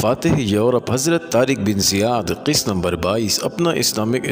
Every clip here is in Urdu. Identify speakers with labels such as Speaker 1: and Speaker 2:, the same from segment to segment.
Speaker 1: فاتح یورپ حضرت طارق بن زیاد قسط نمبر 22 اپنا اسلامک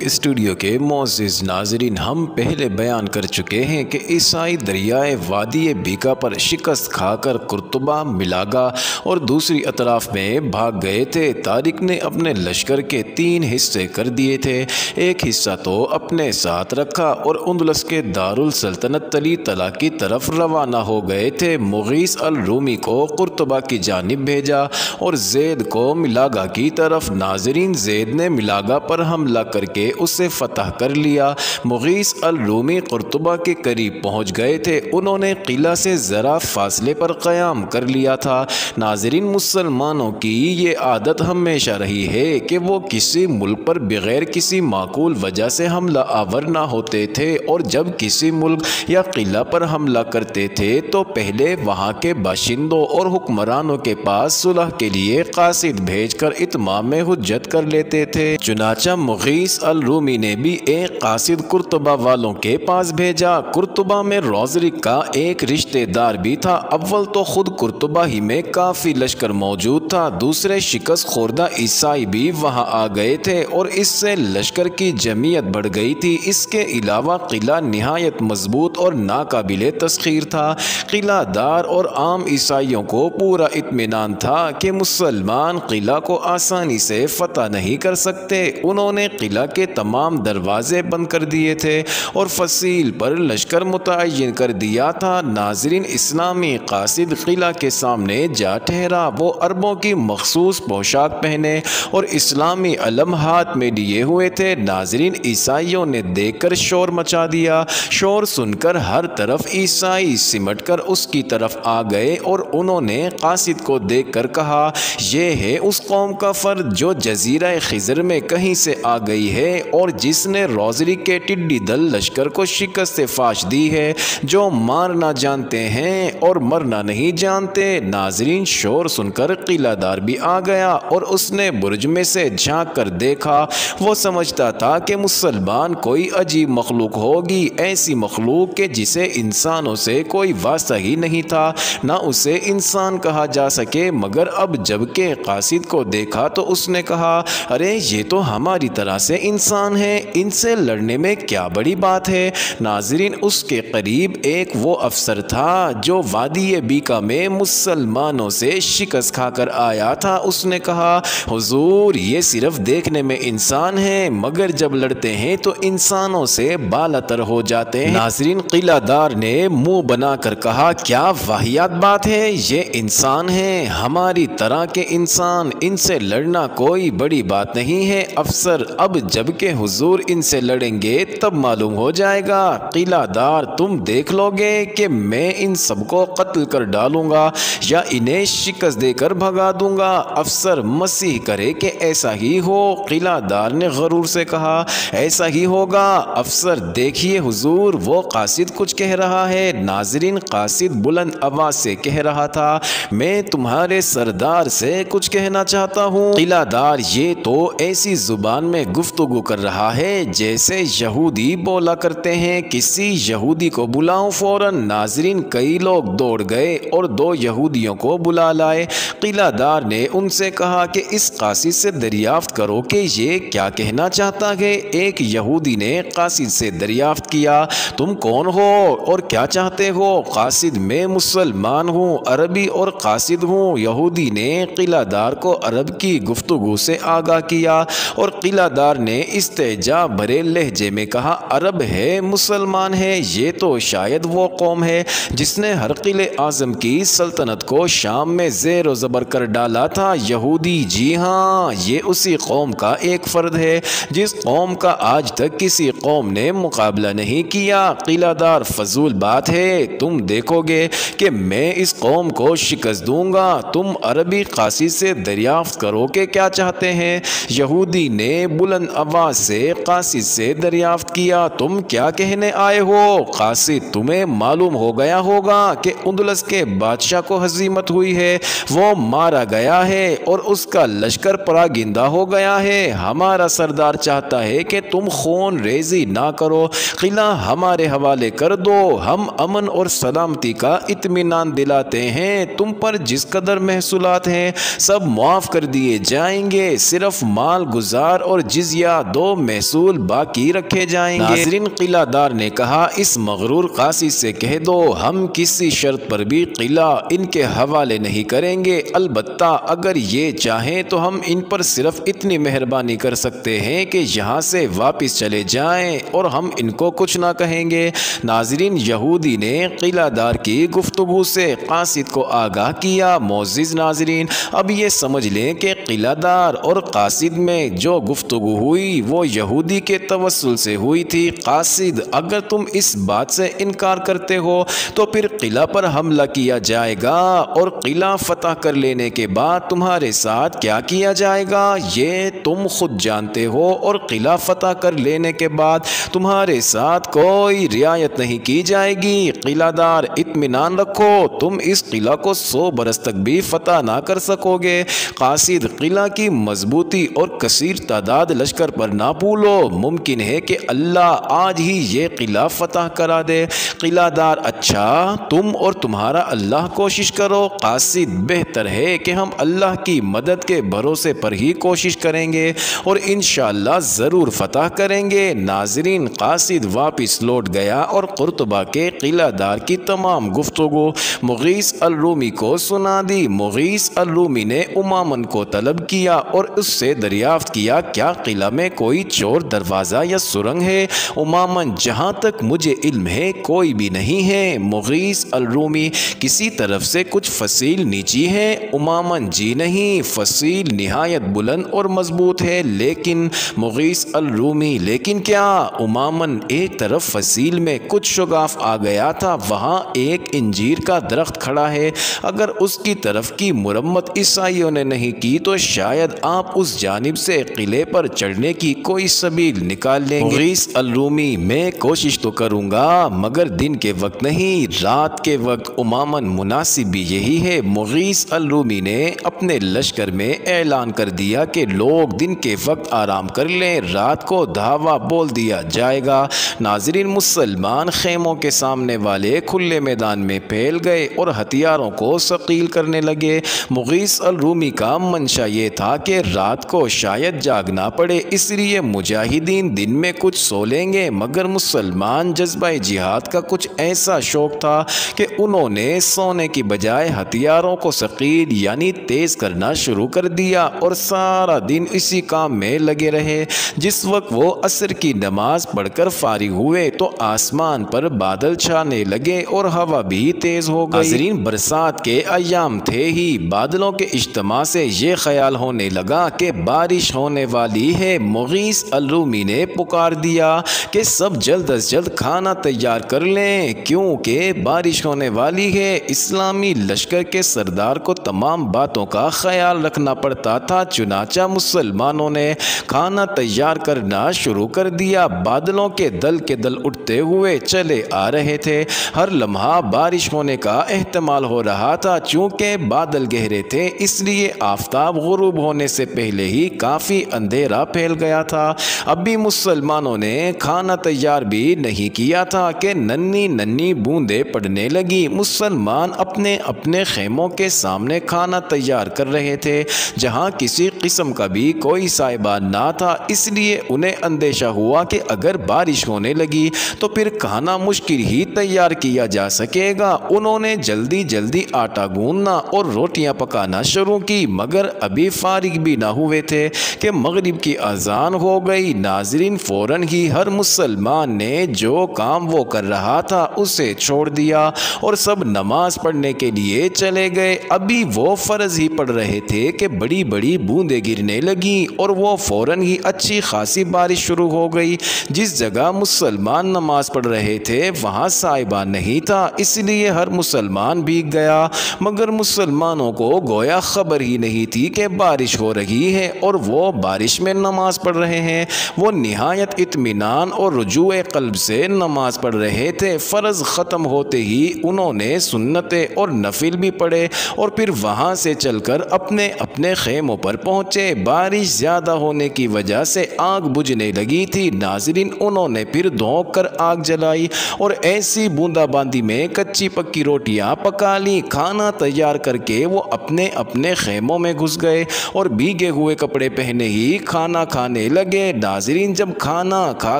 Speaker 1: اسٹوڈیو کے معزز ناظرین، ہم پہلے بیان کر چکے ہیں کہ عیسائی دریائے وادی بیکا پر شکست کھا کر قرطبہ، ملاگا اور دوسری اطراف میں بھاگ گئے تھے۔ طارق نے اپنے لشکر کے 3 حصے کر دیے تھے۔ ایک حصہ تو اپنے ساتھ رکھا اور اندلس کے دارالسلطنت تلی تلا کی طرف روانہ ہو گئے تھے۔ مغیث الرومی کو قرطبہ کی جانب بھیجا اور زید کو ملاگا کی طرف۔ ناظرین، زید نے ملاگا پر حملہ کر کے اسے فتح کر لیا۔ مغیث الرومی قرطبہ کے قریب پہنچ گئے تھے۔ انہوں نے قلعہ سے ذرا فاصلے پر قیام کر لیا تھا۔ ناظرین، مسلمانوں کی یہ عادت ہمیشہ رہی ہے کہ وہ کسی ملک پر بغیر کسی معقول وجہ سے حملہ آور نہ ہوتے تھے، اور جب کسی ملک یا قلعہ پر حملہ کرتے تھے تو پہلے وہاں کے باشندوں اور حکمرانوں کے پاس صلح کے لیے قاصد بھیج کر اتمام حجت کر لیتے تھے۔ چنانچہ مغیث الرومی نے بھی ایک قاصد قرطبہ والوں کے پاس بھیجا۔ قرطبہ میں روزرک کا ایک رشتہ دار بھی تھا۔ اول تو خود قرطبہ ہی میں کافی لشکر موجود تھا، دوسرے شکست خوردہ عیسائی بھی وہاں آ گئے تھے اور اس سے لشکر کی جمعیت بڑھ گئی تھی۔ اس کے علاوہ قلعہ نہایت مضبوط اور ناقابل تسخیر تھا۔ قلعہ دار اور عام عیسائیوں کو پورا اطمینان تھا کہ مسلمان قلعہ کو آسانی سے فتح نہیں کر سکتے۔ انہوں نے قلعہ کے تمام دروازے بند کر دیے تھے اور فصیل پر لشکر متعین کر دیا تھا۔ ناظرین، اسلامی قاصد قلعہ کے سامنے جا ٹھہرا۔ وہ عربوں کی مخصوص پوشاک پہنے اور اسلامی علم ہاتھ میں لیے ہوئے تھے۔ ناظرین، عیسائیوں نے دیکھ کر شور مچا دیا۔ شور سن کر ہر طرف عیسائی سمٹ کر اس کی طرف آ گئے اور انہوں نے قاصد کو دیکھ کر کہا، یہ ہے اس قوم کا فرد جو جزیرہ خضر میں کہیں سے آ گئی ہے اور جس نے روزرک کے ٹڈی دل لشکر کو شکست فاش دی ہے، جو مارنا جانتے ہیں اور مرنا نہیں جانتے۔ ناظرین، شور سن کر قلعہ دار بھی آ گیا اور اس نے برج میں سے جھانک کر دیکھا۔ وہ سمجھتا تھا کہ مسلمان کوئی عجیب مخلوق ہوگی، ایسی مخلوق کہ جسے انسانوں سے کوئی واسطہ ہی نہیں تھا، نہ اسے انسان کہا جا سکے۔ مگر اب جب کہ قاصد کو دیکھا تو اس نے کہا، ارے یہ تو ہماری طرح سے انسان ہے، ان سے لڑنے میں کیا بڑی بات ہے۔ ناظرین، اس کے قریب ایک وہ افسر تھا جو وادی بیکا میں مسلمانوں سے شکست کھا کر آیا تھا۔ اس نے کہا، حضور، یہ صرف دیکھنے میں انسان ہیں مگر جب لڑتے ہیں تو انسانوں سے بالاتر ہو جاتے ہیں۔ ناظرین، قلعہ دار نے منہ بنا کر کہا، کیا واہیات بات ہے، یہ انسان ہیں، ہماری طرح کے انسان، ان سے لڑنا کوئی بڑی بات نہیں ہے۔ افسر، اب جب کہ حضور ان سے لڑیں گے تب معلوم ہو جائے گا۔ قلعہ دار، تم دیکھ لو گے کہ میں ان سب کو قتل کر ڈالوں گا یا انہیں شکست دے کر بھگا دوں گا۔ افسر، مسیح کرے کہ ایسا ہی ہو۔ قلعہ دار نے غرور سے کہا، ایسا ہی ہوگا۔ افسر، دیکھیے حضور، وہ قاصد کچھ کہہ رہا ہے۔ ناظرین، قاصد بلند آواز سے کہہ رہا تھا، میں تمہارے سردار سے کچھ کہنا چاہتا ہوں۔ قلعہ دار یہ تو ایسی زبان میں گفتگو کر رہا ہے جیسے یہودی بولا کرتے ہیں، کسی یہودی کو بلاؤ فوراً۔ ناظرین، کئی لوگ دوڑ گئے اور 2 یہودیوں کو بلا لائے۔ قلعہ دار نے ان سے کہا کہ اس قاصد سے دریافت کرو کہ یہ کیا کہنا چاہتا ہے۔ ایک یہودی نے قاصد سے دریافت کیا، تم کون ہو اور کیا چاہتے ہو؟ قاصد، میں مسلمان ہوں، عربی اور قاصد ہوں۔ یہودی نے قلعہ دار کو عرب کی گفتگو سے آگاہ کیا اور قلعہ دار نے استہجاء بھرے لہجے میں کہا، عرب ہے، مسلمان ہے، یہ تو شاید وہ قوم ہے جس نے ہرقل اعظم کی سلطنت کو شام میں زیر و زبر کر ڈالا تھا۔ یہودی، جی ہاں، یہ اسی قوم کا ایک فرد ہے جس قوم کا آج تک کسی قوم نے مقابلہ نہیں کیا۔ قلعہ دار، فضول بات ہے، تم دیکھو گے کہ میں اس قوم کو شکست دوں گا۔ تم عربی قاصد سے دریافت کرو کہ کیا چاہتے ہیں۔ یہودی نے بلند آواز سے قاصد سے دریافت کیا، تم کیا کہنے آئے ہو؟ قاصد، تمہیں معلوم ہو گیا ہوگا کہ اندلس کے بادشاہ کو ہزیمت ہوئی ہے، وہ مارا گیا ہے اور اس کا لشکر پراگندہ ہو گیا ہے۔ ہمارا سردار چاہتا ہے کہ تم خون ریزی نہ کرو، قلعہ ہمارے حوالے کر دو، ہم امن اور سلامتی کا اطمینان دلاتے ہیں۔ تم پر جس قدر محصولات ہیں سب معاف کر دیے جائیں گے، صرف مال گزار اور جزیہ 2 محصول باقی رکھے جائیں گے۔ ناظرین، قلعہ دار نے کہا اس مغرور قاصد سے کہہ دو ہم کسی شرط پر بھی قلعہ ان کے حوالے نہیں کریں گے، البتہ اگر یہ چاہیں تو ہم ان پر صرف اتنی مہربانی کر سکتے ہیں کہ یہاں سے واپس چلے جائیں اور ہم ان کو کچھ نہ کہیں گے۔ ناظرین، یہودی نے قلعہ دار کی گفتگو سے قاصد کو آگاہ کیا۔ معزز ناظرین، اب یہ سمجھ لیں کہ قلعہ دار اور قاصد میں جو گفتگو ہوئی وہ یہودی کے توسل سے ہوئی تھی۔ قاصد، اگر تم اس بات سے انکار کرتے ہو تو پھر قلعہ پر حملہ کیا جائے گا اور قلعہ فتح کر لینے کے بعد تمہارے ساتھ کیا کیا جائے گا یہ تم خود جانتے ہو، اور قلعہ فتح کر لینے کے بعد تمہارے ساتھ کوئی رعایت نہیں کی جائے گی۔ قلعہ دار، اطمینان رکھو، تم اس قلعہ کو 100 برس تک بھی فتح نہ کر سکو گے۔ قاصد، قلعہ کی مضبوطی اور کثیر تعداد لشکر پر نہ بھولو، ممکن ہے کہ اللہ آج ہی یہ قلعہ فتح کرا دے۔ قلعہ دار، اچھا، تم اور تمہارا اللہ کوشش کرو۔ قاصد، بہتر ہے کہ ہم اللہ کی مدد کے بھروسے پر ہی کوشش کریں گے اور انشاءاللہ ضرور فتح کریں گے۔ ناظرین، قاصد واپس لوٹ گیا اور قرطبہ کے قلعہ دار کی تمام گفتگو مغیث الرومی کو سنا دی۔ مغیث الرومی نے امامن کو طلب کیا اور اس سے دریافت کیا کیا قلعہ میں کوئی چور دروازہ یا سرنگ ہے؟ امامن، جہاں تک مجھے علم ہے کوئی بھی نہیں ہے۔ مغیث الرومی، کسی طرف سے کچھ فصیل نیچی ہے؟ امامن، جی نہیں، فصیل نہایت بلند اور مضبوط ہے۔ لیکن مغیث الرومی، لیکن کیا؟ امامن، ایک طرف فصیل میں کچھ شگاف آ گیا تھا، وہاں ایک انجیر کا درخت کھڑا ہے، اگر اس کی طرف کی مرمت عیسائیوں نے نہیں کی تو شاید آپ اس جانب سے قلعے پر چڑھنے کی کوئی سبیل نکال لیں گے۔ مغیث الرومی، میں کوشش تو کروں گا مگر دن کے وقت نہیں، رات کے وقت۔ امامن، مناسب بھی یہی ہے۔ مغیث الرومی نے اپنے لشکر میں اعلان کر دیا کہ لوگ دن کے وقت آرام کر لیں، رات کو دھاوا بول دیا جائے گا۔ ناظرین، مسلمان خیموں کے سامنے والے کھلے میدان میں پھیل گئے اور ہتھیاروں کو ثقیل کرنے لگے۔ مغیث الرومی کا منشا یہ تھا کہ رات کو شاید جاگنا پڑے، اس لیے مجاہدین دن میں کچھ سو لیں گے، مگر مسلمان جذبہ جہاد کا کچھ ایسا شوق تھا کہ انہوں نے سونے کی بجائے ہتھیاروں کو ثقیل یعنی تیز کرنا شروع کر دیا اور سارا دن اسی کام میں لگے رہے۔ جس وقت وہ عصر کی نماز پڑھ کر فارغ ہوئے تو آسمان پر بادل چھانے لگے اور ہوا بھی تیز ہو گئی۔ ناظرین، برسات کے ایام تھے ہی، بادلوں کے اجتماع سے یہ خیال ہونے لگا کہ بارش ہونے والی ہے۔ مغیث الرومی نے پکار دیا کہ سب جلد از جلد کھانا تیار کر لیں کیونکہ بارش ہونے والی ہے۔ اسلامی لشکر کے سردار کو تمام باتوں کا خیال رکھنا پڑتا تھا، چنانچہ مسلمانوں نے کھانا تیار کرنا شروع کر دیا۔ بادلوں کے دل اٹھتے ہوئے چلے آ رہے تھے، ہر لمحہ بارش ہونے کا احتمال ہو رہا تھا۔ چونکہ بادل گہرے تھے اس لیے آفتاب غروب ہونے سے پہلے ہی کافی اندھیرا پھیل گیا تھا۔ اب بھی مسلمانوں نے کھانا تیار بھی نہیں کیا تھا کہ ننھی ننھی بوندیں پڑنے لگی۔ مسلمان اپنے اپنے خیموں کے سامنے کھانا تیار کر رہے تھے، جہاں کسی قسم کا بھی کوئی سائبان نہ تھا، اس لیے انہیں اندیشہ ہوا کہ اگر بارش ہونے لگی تو پھر کھانا مشکل ہی تیار کیا جا سکے گا۔ انہوں نے جلدی جلدی آٹا گوندنا اور روٹیاں پکانا شروع کی، مگر ابھی فارغ بھی نہ ہوئے تھے کہ مغرب کی اذان ہو گئی۔ ناظرین، فوراً ہی ہر مسلمان نے جو کام وہ کر رہا تھا اسے چھوڑ دیا اور سب نماز پڑھنے کے لیے چلے گئے۔ ابھی وہ فرض ہی پڑھ رہے تھے کہ بڑی بڑی بوندیں گرنے لگیں اور وہ فوراً ہی اچھی خاصی بارش شروع ہو گئی۔ جس جگہ مسلمان نماز پڑھ رہے تھے وہاں سائبان نہیں تھا، اس لیے ہر مسلمان بھیگ گیا، مگر مسلمانوں کو گویا خبر ہی نہیں تھی کہ بارش ہو رہی ہے اور وہ بارش میں نماز پڑھ رہے ہیں۔ وہ نہایت اطمینان اور رجوع قلب سے نماز پڑھ رہے تھے۔ فرض ختم ہوتے ہی انہوں نے سنتیں اور نفل بھی پڑھے اور پھر وہاں سے چل کر اپنے اپنے خیموں پر پہنچے۔ بارش زیادہ ہونے کی وجہ سے آگ بجھنے لگی تھی۔ ناظرین، انہوں نے پھر دھونک کر آگ جلائی اور ایسی بوندا باندی میں کچی پکی روٹیاں پکا لی۔ کھانا تیار تیار کر کے وہ اپنے اپنے خیموں میں گھس گئے اور بھیگے ہوئے کپڑے پہنے ہی کھانا کھانے لگے۔ ناظرین، جب کھانا کھا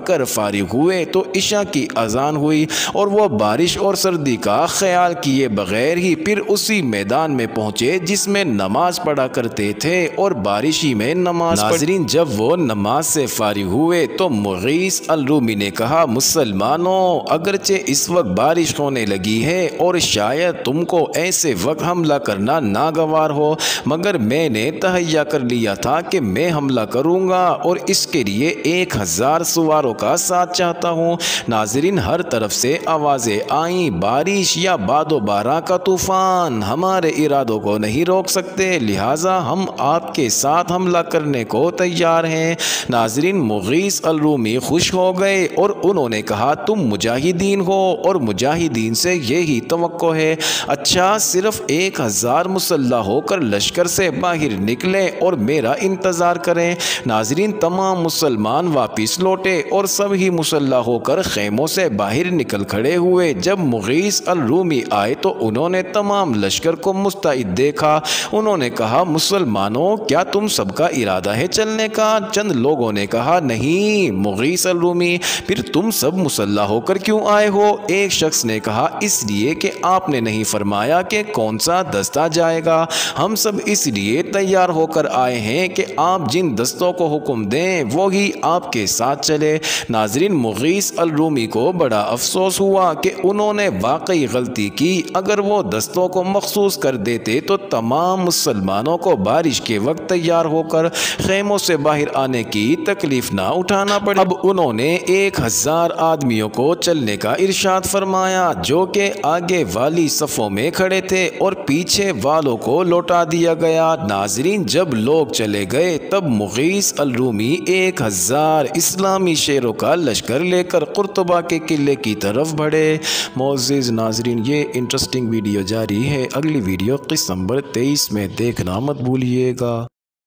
Speaker 1: کر فارغ ہوئے تو عشاء کی اذان ہوئی اور وہ بارش اور سردی کا خیال کیے بغیر ہی پھر اسی میدان میں پہنچے جس میں نماز پڑھا کرتے تھے اور بارش ہی میں نماز پڑھی۔ ناظرین، جب وہ نماز سے فارغ ہوئے تو مغیث الرومی نے کہا، مسلمانوں، اگرچہ اس وقت بارش ہونے لگی ہے اور شاید تم کو ایسے وقت حملہ کرنا ناگوار ہو، مگر میں نے تہیہ کر لیا تھا کہ میں حملہ کروں گا اور اس کے لیے 1000 سواروں کا ساتھ چاہتا ہوں۔ ناظرین، ہر طرف سے آوازیں آئیں، بارش یا باد و باران کا طوفان ہمارے ارادوں کو نہیں روک سکتے، لہٰذا ہم آپ کے ساتھ حملہ کرنے کو تیار ہیں۔ ناظرین، مغیث الرومی خوش ہو گئے اور انہوں نے کہا، تم مجاہدین ہو اور مجاہدین سے یہی توقع ہے۔ اچھا، صرف 1000 مسلح ہو کر لشکر سے باہر نکلیں اور میرا انتظار کریں۔ ناظرین، تمام مسلمان واپس لوٹے اور سب ہی مسلح ہو کر خیموں سے باہر نکل کھڑے ہوئے۔ جب مغیث الرومی آئے تو انہوں نے تمام لشکر کو مستعد دیکھا۔ انہوں نے کہا، مسلمانوں، کیا تم سب کا ارادہ ہے چلنے کا؟ چند لوگوں نے کہا، نہیں مغیث الرومی، پھر تم سب مسلح ہو کر کیوں آئے ہو؟ ایک شخص نے کہا، اس لیے کہ آپ نے نہیں فرمایا کہ کون سا دستہ جائے گا، ہم سب اس لیے تیار ہو کر آئے ہیں کہ آپ جن دستوں کو حکم دیں وہی آپ کے ساتھ چلے۔ ناظرین، مغیث الرومی کو بڑا افسوس ہوا کہ انہوں نے واقعی غلطی کی۔ اگر وہ دستوں کو مخصوص کر دیتے تو تمام مسلمانوں کو بارش کے وقت تیار ہو کر خیموں سے باہر آنے کی تکلیف نہ اٹھانا پڑے۔ اب انہوں نے 1000 آدمیوں کو چلنے کا ارشاد فرمایا جو کہ آگے والی صفوں میں کھڑے تھے اور پیچھے والوں کو لوٹا دیا گیا۔ ناظرین، جب لوگ چلے گئے تب مغیث الرومی 1000 اسلامی شیروں کا لشکر لے کر قرطبہ کے قلعے کی طرف بڑھے۔ معزز ناظرین، یہ انٹرسٹنگ ویڈیو جاری ہے، اگلی ویڈیو قسط نمبر 23 میں دیکھنا مت بھولیے گا۔